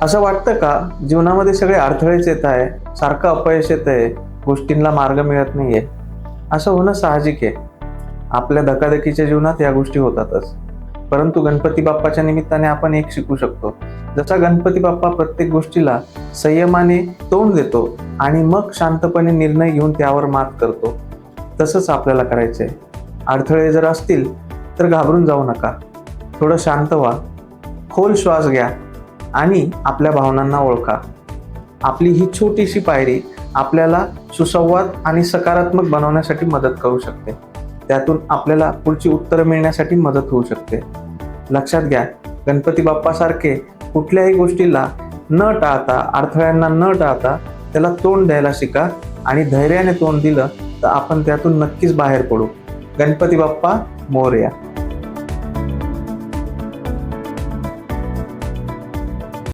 असं वाटतं का जीवनामध्ये सगळे अडथळेच येत आहे, सारखं अपयश येत आहे, गोष्टींना मार्ग मिळत नाहीये? असं होणं साहजिक आहे. आपल्या धकाधकीच्या जीवनात या गोष्टी होतातच. परंतु गणपती बाप्पाच्या निमित्ताने आपण एक शिकू शकतो. जसा गणपती बाप्पा प्रत्येक गोष्टीला संयमाने तोंड देतो आणि मग शांतपणे निर्णय घेऊन त्यावर मात करतो, तसंच आपल्याला करायचंय. अडथळे जर असतील तर घाबरून जाऊ नका. थोडं शांत व्हा, खोल श्वास घ्या आणि आपल्या भावनांना ओळखा. आपली ही छोटीशी पायरी आपल्याला सुसंवाद आणि सकारात्मक बनवण्यासाठी मदत करू शकते. त्यातून आपल्याला पुढची उत्तरं मिळण्यासाठी मदत होऊ शकते. लक्षात घ्या, गणपती बाप्पासारखे कुठल्याही गोष्टीला न टाळता, अडथळ्यांना न टाळता त्याला तोंड द्यायला शिका आणि धैर्याने तोंड दिलं तर आपण त्यातून नक्कीच बाहेर पडू. गणपती बाप्पा मोरया.